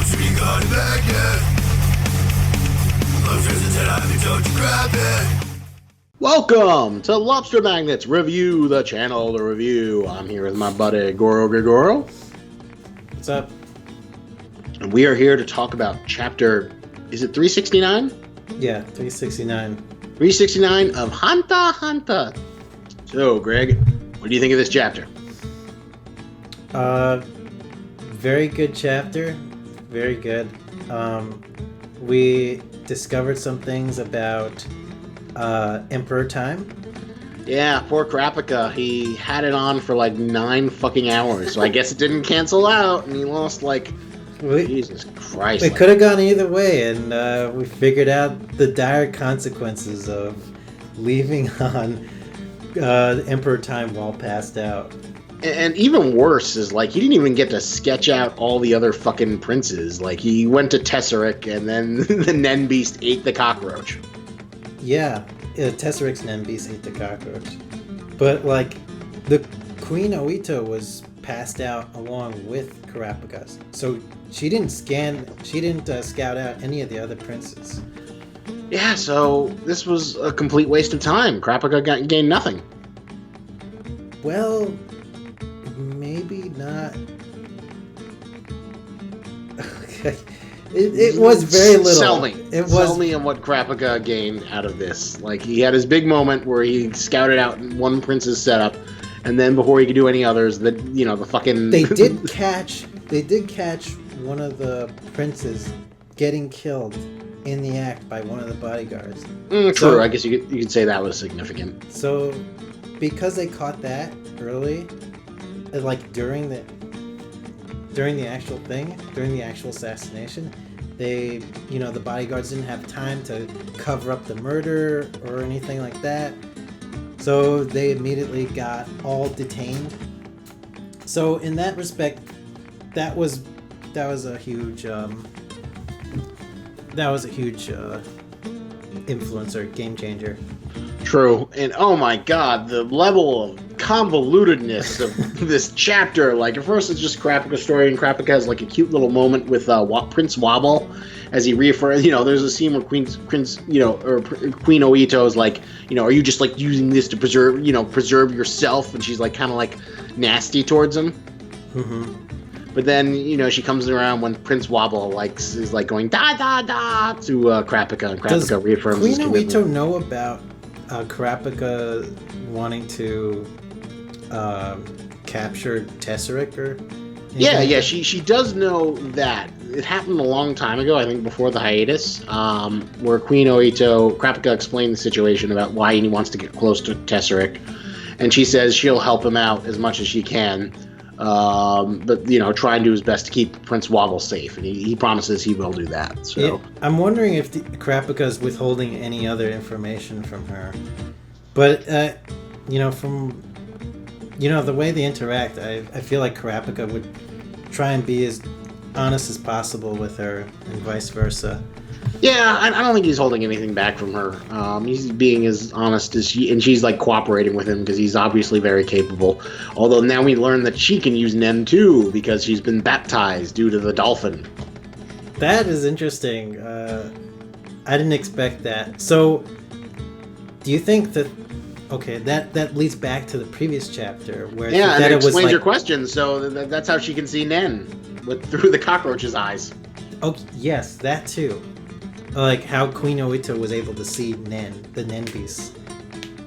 Lobster Magnet. Lobsters and I don't you grab it. Welcome to Lobster Magnets Review, the channel to review. I'm here with my buddy Gorogregoro. What's up? And we are here to talk about chapter, is it 369? Yeah, 369. 369 of Hunter x Hunter. So, Greg, what do you think of this chapter? Very good chapter. Very good. We discovered some things about Emperor Time. Yeah, poor Krapika. He had it on for like 9 fucking hours, so I guess it didn't cancel out, and he lost Jesus Christ. It could have gone either way, and we figured out the dire consequences of leaving on Emperor Time while passed out. And even worse is, he didn't even get to sketch out all the other fucking princes. He went to Tesseract, and then the Nen Beast ate the cockroach. Yeah, Tesseract's Nen Beast ate the cockroach. But, the Queen Oito was passed out along with Krapika. So she didn't scout out any of the other princes. Yeah, so this was a complete waste of time. Krapika gained nothing. Well, maybe not. Okay. It was very little. Sell me on what Krapika gained out of this. He had his big moment where he scouted out one prince's setup, and then before he could do any others, the fucking... They did catch one of the princes getting killed in the act by one of the bodyguards. True, so, I guess you could say that was significant. So, because they caught that early, during the actual thing, during the actual assassination, they, the bodyguards didn't have time to cover up the murder or anything like that. So they immediately got all detained. So in that respect, that was a huge influencer, game changer. True, and oh my god, the level of convolutedness of this chapter. At first it's just Krapika's story, and Krapika has a cute little moment with Prince Wobble as he reaffirms. There's a scene where Queen Oito is are you just using this to preserve yourself? And she's kind of nasty towards him. Mm-hmm. But then she comes around when Prince Wobble is going da da da to Krapika, and Krapika reaffirms his commitment. Queen Oito know about Krapika wanting to capture Tesseract or anything? Yeah, she does know that. It happened a long time ago, I think before the hiatus, where Queen Oito, Krapika explained the situation about why he wants to get close to Tesseract, and she says she'll help him out as much as she can, but try and do his best to keep Prince Wobble safe, and he promises he will do that. So yeah, I'm wondering if Krapika's withholding any other information from her, but from the way they interact, I feel like Krapika would try and be as honest as possible with her, and vice versa. Yeah, I don't think he's holding anything back from her. He's being as honest as and she's cooperating with him because he's obviously very capable. Although now we learn that she can use Nen too because she's been baptized due to the dolphin. That is interesting. I didn't expect that. So, do you think that? Okay, that leads back to the previous chapter where and it explains your question. So that's how she can see Nen through the cockroach's eyes. Oh yes, that too. How Queen Oito was able to see Nen, the Nen Beast.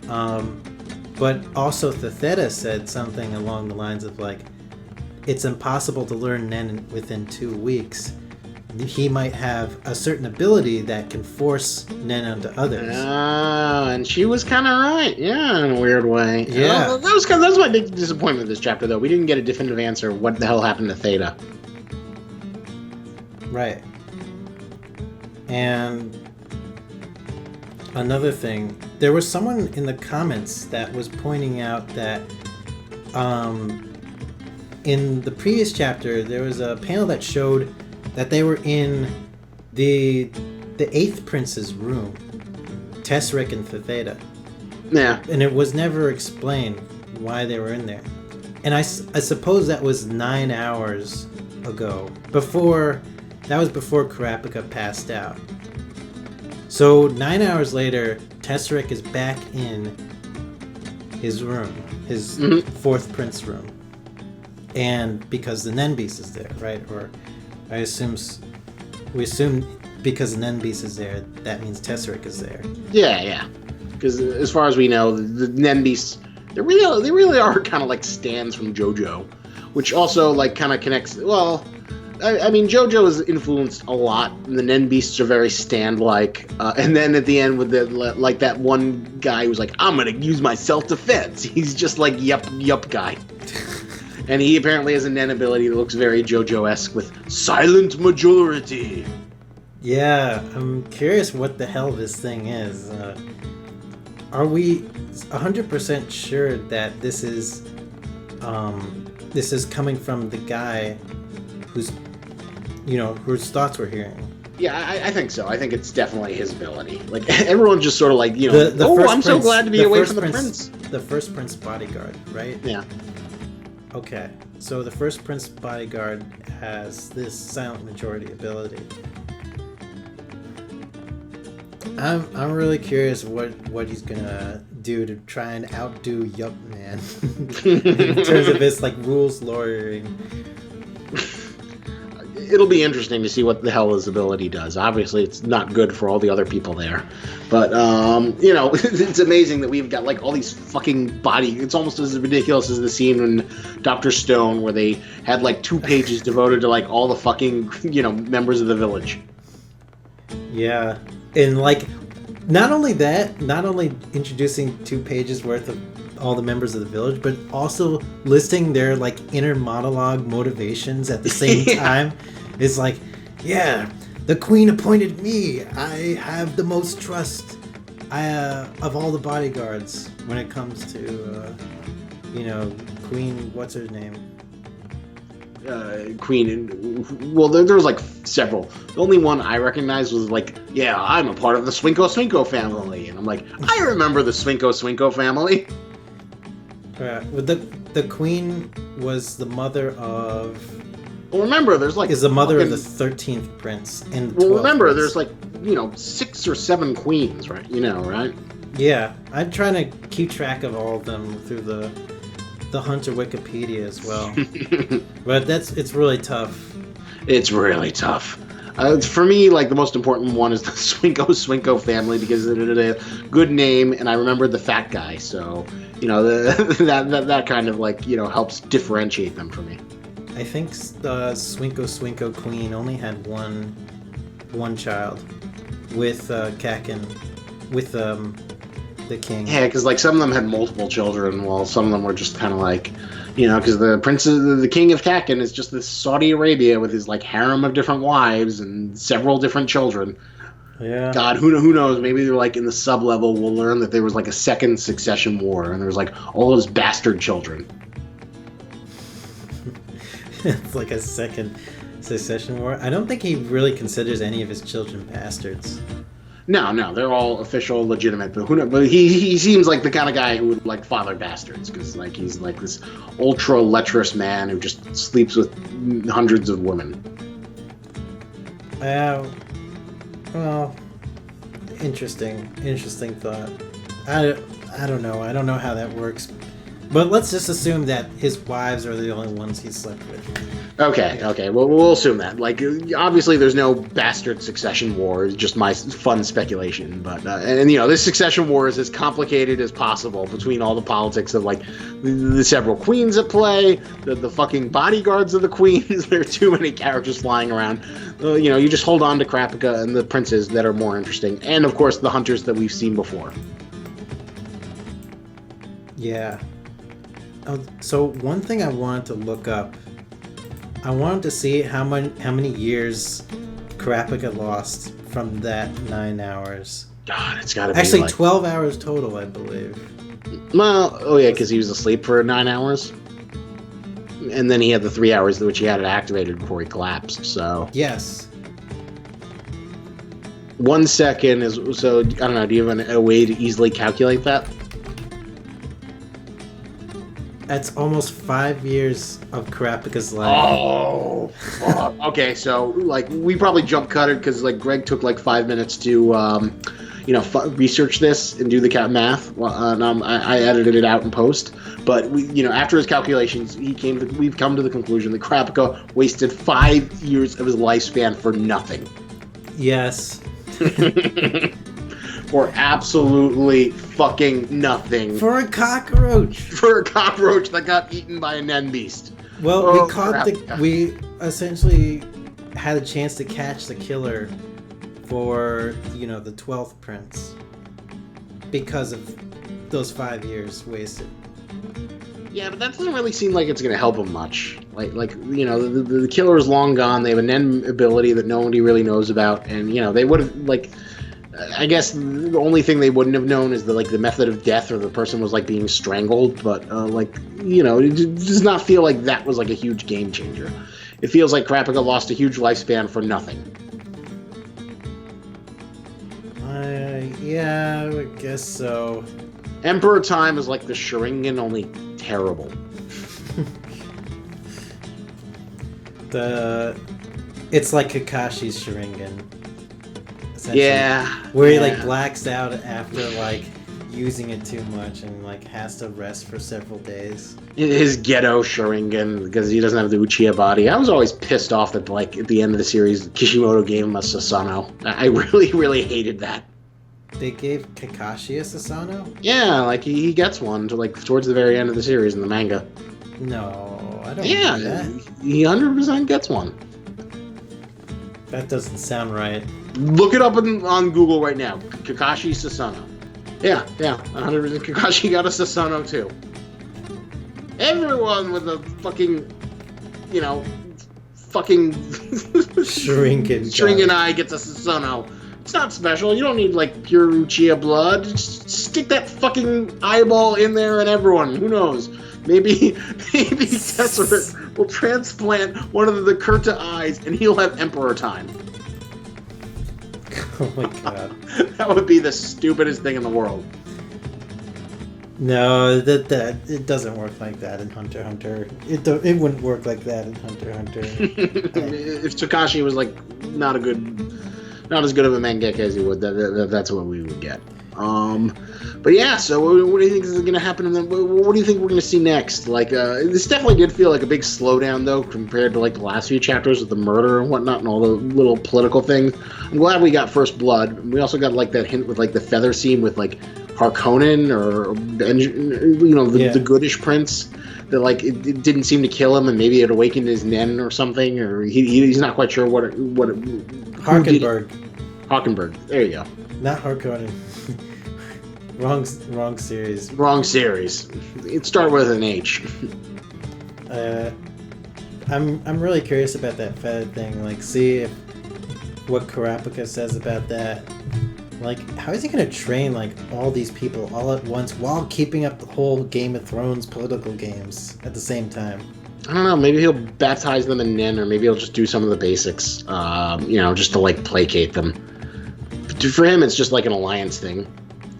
But also Theta said something along the lines of it's impossible to learn Nen within 2 weeks. He might have a certain ability that can force Nen onto others. And she was kind of right, yeah, in a weird way. Yeah, that was my big disappointment with this chapter, though. We didn't get a definitive answer. What the hell happened to Theta? Right. And another thing, there was someone in the comments that was pointing out that in the previous chapter, there was a panel that showed that they were in the 8th Prince's room, Tesseract and Theta. Yeah. And it was never explained why they were in there. And I suppose that was 9 hours ago, before That was before Kurapika passed out. So 9 hours later, Tesseract is back in his room, his fourth prince room. And because the Nenbeast is there, right? Or we assume because the Nenbeast is there, that means Tesseract is there. Yeah. Because as far as we know, the Nenbeasts, they really are kind of like stands from JoJo, which also like kind of connects. Well, I mean, JoJo is influenced a lot, and the Nenbeasts are very stand-like. And then at the end, with like that one guy who's like, "I'm gonna use my self-defense." He's just like, "Yup, guy." And he apparently has a Nen ability that looks very JoJo-esque with silent majority. Yeah, I'm curious what the hell this thing is. Are we 100% sure that this is coming from the guy whose thoughts we're hearing? Yeah, I think so. I think it's definitely his ability. Like, everyone's just sort of like, I'm so glad to be away from the prince. The first prince bodyguard, right? Yeah. Okay, so the first prince bodyguard has this silent majority ability. I'm really curious what he's gonna do to try and outdo Yup Man in terms of his like rules lawyering. It'll be interesting to see what the hell his ability does. Obviously, it's not good for all the other people there, but it's amazing that we've got like all these fucking It's almost as ridiculous as the scene in Dr. Stone where they had like 2 pages devoted to like all the fucking members of the village. Yeah, and like not only introducing 2 pages worth of all the members of the village, but also listing their like inner monologue motivations at the same time. It's like, yeah, the queen appointed me. I have the most trust of all the bodyguards when it comes to Queen. What's her name? Queen. Well, there was like several. The only one I recognized was like, yeah, I'm a part of the Swinko family, and I'm like, I remember the Swinko family. The queen was the mother of. Well, remember, there's like is the mother of the 13th prince and the 12th Well, remember, prince. there's like 6 or 7 queens, right? Right? Yeah, I'm trying to keep track of all of them through the Hunter Wikipedia as well. But it's really tough. It's really tough. For me, like the most important one is the Swinko family because it had a good name, and I remembered the fat guy. So that kind of like helps differentiate them for me. I think the Swinko Queen only had one child with Kakin, with the king. Yeah, because like some of them had multiple children, while some of them were just kind of like, because the king of Kakin is just this Saudi Arabia with his like harem of different wives and several different children. Yeah. God, who knows? Maybe they're like in the sub level. We'll learn that there was like a second succession war, and there was like all those bastard children. It's like a second succession war. I don't think he really considers any of his children bastards. No, they're all official, legitimate. But who knows? But he seems like the kind of guy who would like father bastards because like he's like this ultra lecherous man who just sleeps with hundreds of women. Well, interesting thought. I don't know. I don't know how that works. But let's just assume that his wives are the only ones he slept with. Okay. Well, we'll assume that. Like, obviously, there's no bastard succession war. It's just my fun speculation. But this succession war is as complicated as possible between all the politics of like the several queens at play, the fucking bodyguards of the queens. There are too many characters flying around. You just hold on to Kurapika and the princes that are more interesting, and of course the hunters that we've seen before. Yeah. So one thing I wanted to look up, I wanted to see how many years Kurapika lost from that 9 hours. God, it's got to be actually 12 hours total, I believe. Well, because he was asleep for 9 hours, and then he had the 3 hours which he had it activated before he collapsed. So yes. 1 second is so. I don't know. Do you have a way to easily calculate that? That's almost 5 years of Kurapika's life. Oh, fuck. Okay, so like we probably jump cut it because like Greg took like 5 minutes to research this and do the math. And I edited it out in post. But after his calculations, we've come to the conclusion that Kurapika wasted 5 years of his lifespan for nothing. Yes. For absolutely fucking nothing. For a cockroach. For a cockroach that got eaten by a Nen beast. Well, we essentially had a chance to catch the killer for, the 12th prince. Because of those 5 years wasted. Yeah, but that doesn't really seem like it's going to help him much. The killer is long gone. They have a Nen ability that nobody really knows about. And, they would have, I guess the only thing they wouldn't have known is the method of death or the person was being strangled, but it does not feel like that was a huge game changer. It feels like Kurapika lost a huge lifespan for nothing. Yeah, I guess so. Emperor Time is like the Sharingan, only terrible. It's like Kakashi's Sharingan. Yeah. Where he blacks out after using it too much and has to rest for several days. His ghetto Sharingan because he doesn't have the Uchiha body. I was always pissed off that at the end of the series Kishimoto gave him a Susanoo. I really, really hated that. They gave Kakashi a Susanoo? Yeah, he gets one towards the very end of the series in the manga. No, I don't know that. He 100% gets one. That doesn't sound right. Look it up on Google right now. Kakashi Susanoo. Yeah, 100%. Kakashi got a Susanoo too. Everyone with a fucking Sharingan eye gets a Susanoo. It's not special. You don't need pure Uchiha blood. Just stick that fucking eyeball in there and everyone. Who knows? Maybe Tesseract will transplant one of the Kurta eyes and he'll have Emperor Time. Oh my god. That would be the stupidest thing in the world. No, that it doesn't work like that in Hunter x Hunter. It wouldn't work like that in Hunter x Hunter. If Takashi was not as good of a mangaka as he would, that's what we would get. But yeah, so what do you think is going to happen? What do you think we're going to see next? This definitely did feel like a big slowdown, though, compared to the last few chapters with the murder and whatnot and all the little political things. I'm glad we got First Blood. We also got that hint with the feather scene with Harkonnen or the Goodish Prince. That it didn't seem to kill him, and maybe it awakened his Nen or something, or he's not quite sure what. Hockenberg. There you go. Not Harkonnen. Wrong series. Wrong series. It started with an H. I'm really curious about that feather thing. See what Kurapika says about that. How is he gonna train all these people all at once while keeping up the whole Game of Thrones political games at the same time? I don't know. Maybe he'll baptize them in Nen, or maybe he'll just do some of the basics. Just to placate them. For him, it's just an alliance thing.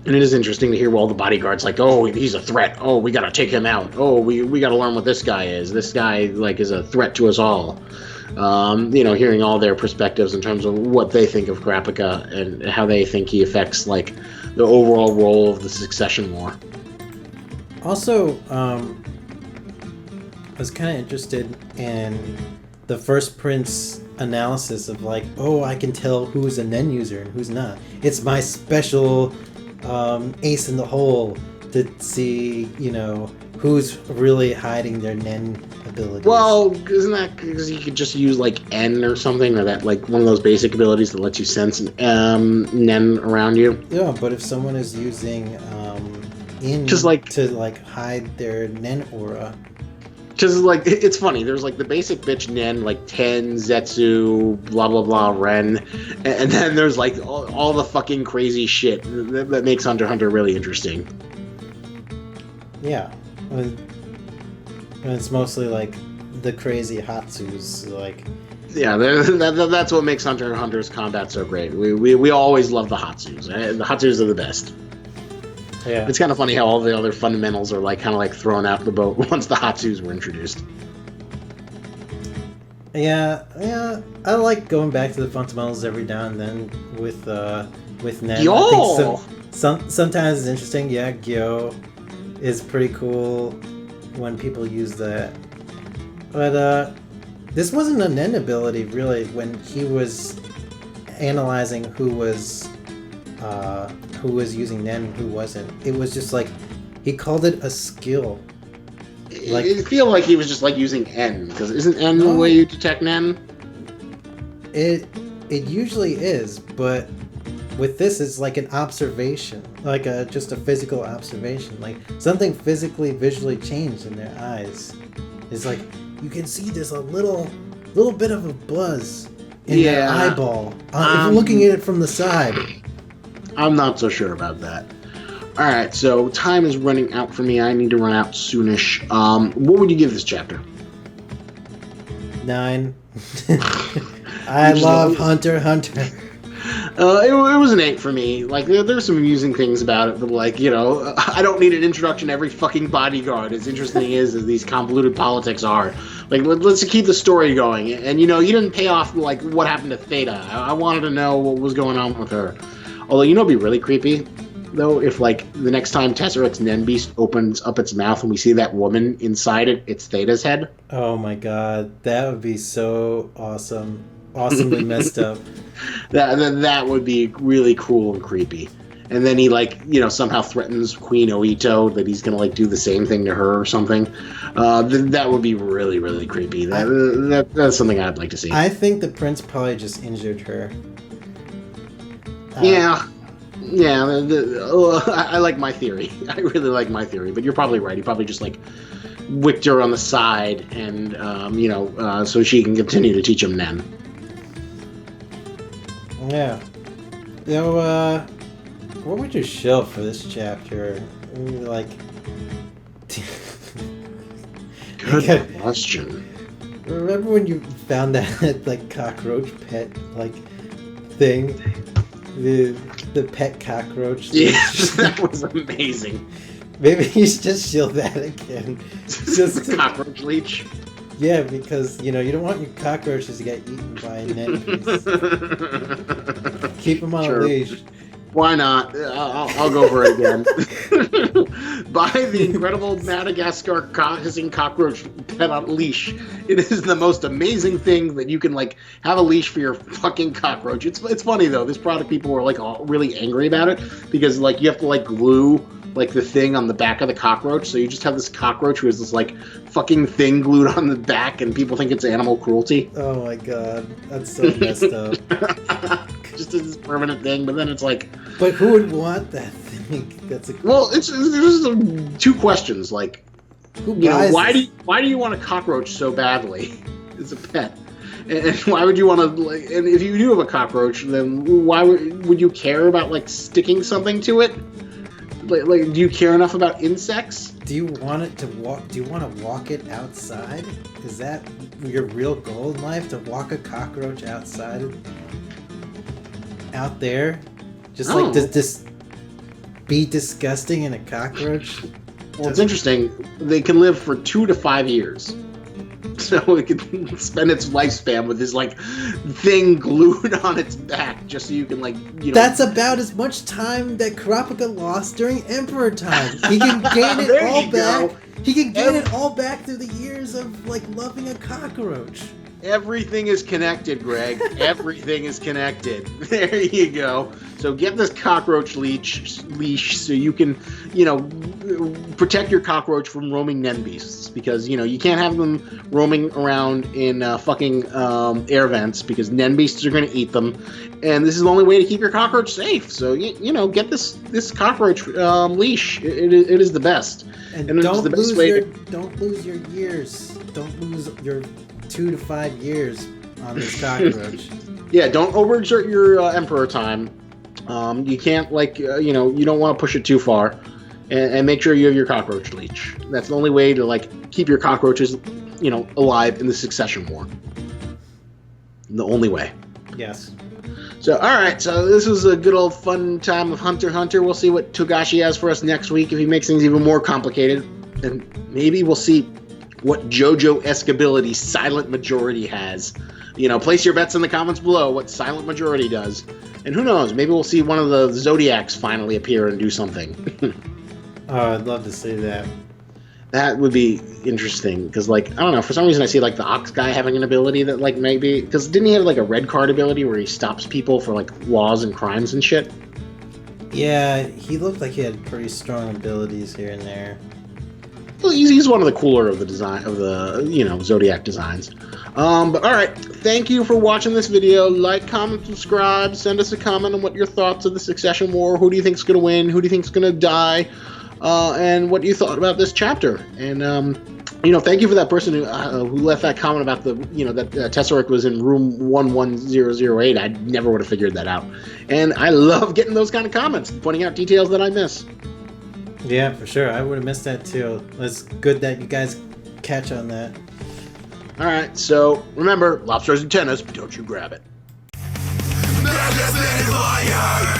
And it is interesting to hear all the bodyguards oh, he's a threat. Oh, we gotta take him out. Oh, we gotta learn what this guy is. This guy is a threat to us all. Hearing all their perspectives in terms of what they think of Kurapika and how they think he affects the overall role of the succession war. Also, I was kind of interested in the First Prince analysis of I can tell who's a Nen user and who's not. It's my special ace in the hole to see, who's really hiding their Nen abilities. Well, isn't that because you could just use N or something, or that one of those basic abilities that lets you sense Nen around you? Yeah, but if someone is using in just to hide their Nen aura. Because it's funny. There's the basic bitch Nen, Ten, Zetsu, blah blah blah, Ren, and then there's all the fucking crazy shit that makes Hunter x Hunter really interesting. Yeah, and it's mostly the crazy Hatsus, Yeah, that's what makes Hunter x Hunter's combat so great. We always love the Hatsus. Right? The Hatsus are the best. Yeah. It's kind of funny how all the other fundamentals are like kind of like thrown out the boat once the Hatsus were introduced. Yeah. I like going back to the fundamentals every now and then with Nen. Yo! I think sometimes it's interesting. Yeah, Gyo is pretty cool when people use that. But this wasn't a Nen ability really when he was analyzing who was using Nen and who wasn't. It was just like he called it a skill. Like, I feel like he was just like using N, because isn't N the way you detect Nen? It usually is, but with this it's like an observation, like just a physical observation, like something physically visually changed in their eyes. It's like you can see there's a little bit of a buzz in their eyeball if you're looking at it from the side. I'm not so sure about that. All right, so time is running out for me. I need to run out soonish. What would you give this chapter? 9. I love Hunter x Hunter. It was an 8 for me. Like, there's some amusing things about it, but like, I don't need an introduction to every fucking bodyguard. As interesting as these convoluted politics are. Like, let's keep the story going. And you didn't pay off like what happened to Theta. I wanted to know what was going on with her. Although, it'd be really creepy, though, if like the next time Tesseract's Nen Beast opens up its mouth and we see that woman inside it, it's Theta's head. Oh my god, that would be so awesome. Awesomely messed up. That would be really cool and creepy. And then he somehow threatens Queen Oito that he's gonna do the same thing to her or something. That would be really, really creepy. That's something I'd like to see. I think the prince probably just injured her. Yeah. I like my theory. I really like my theory, but you're probably right. He probably just whipped her on the side, and so she can continue to teach him Nen. Yeah. What would you show for this chapter? Good question. Remember when you found that cockroach pet thing? The pet cockroach. Yes, that was amazing. Maybe you should just show that again. Just the cockroach leech. Yeah, because you don't want your cockroaches to get eaten by netties. Keep them on a leash. Why not? I'll go for it again. Buy the incredible Madagascar hissing cockroach pet on leash. It is the most amazing thing that you can have a leash for your fucking cockroach. It's funny though. This product, people were all really angry about it because you have to glue the thing on the back of the cockroach. So you just have this cockroach who has this fucking thing glued on the back, and people think it's animal cruelty. Oh my god, that's so messed up. Just as this permanent thing, but then it's But who would want that thing? Well, there's two questions. Who buys why do you want a cockroach so badly as a pet? And why would you want to and if you do have a cockroach, then why would you care about sticking something to it? Do you care enough about insects? Do you want it to walk? Do you want to walk it outside? Is that your real goal in life, to walk a cockroach outside, out there, just be disgusting in a cockroach? Well, it's interesting. They can live for 2 to 5 years. So it can spend its lifespan with this thing glued on its back, just so you can That's about as much time that Kurapika lost during Emperor time. He can gain it all back. He can gain it all back through the years of loving a cockroach. Everything is connected, Greg. Everything is connected. There you go. So get this cockroach leash so you can, protect your cockroach from roaming Nen beasts, because you can't have them roaming around in fucking air vents, because Nen beasts are going to eat them, and this is the only way to keep your cockroach safe. So get this cockroach leash. It is the best. And don't lose your years. Don't lose your 2 to 5 years on this cockroach. Yeah, don't overexert your Emperor time. You can't you don't want to push it too far, and make sure you have your cockroach leech. That's the only way to keep your cockroaches alive in the succession war. The only way. Yes. So, all right. So this was a good old fun time of Hunter x Hunter. We'll see what Togashi has for us next week if he makes things even more complicated, and maybe we'll see what JoJo-esque ability Silent Majority has. You know, place your bets in the comments below what Silent Majority does, and who knows? Maybe we'll see one of the Zodiacs finally appear and do something. Oh, I'd love to see that. That would be interesting, because, like, I don't know, for some reason I see, like, the Ox guy having an ability that, like, maybe... Because didn't he have, like, a red card ability where he stops people for, like, laws and crimes and shit? Yeah, he looked like he had pretty strong abilities here and there. Well, he's one of the cooler of the design, of the, you know, Zodiac designs. But, alright, thank you for watching this video. Like, comment, subscribe, send us a comment on what your thoughts of the Succession War, who do you think's going to win, who do you think's going to die, and what you thought about this chapter. And, you know, thank you for that person who left that comment about the, you know, that Tesseract was in room 11008. I never would have figured that out. And I love getting those kind of comments, pointing out details that I miss. Yeah, for sure. I would have missed that too. It's good that you guys catch on that. Alright, so remember, lobsters and tennis, but don't you grab it. Magnet and Gorogregoro.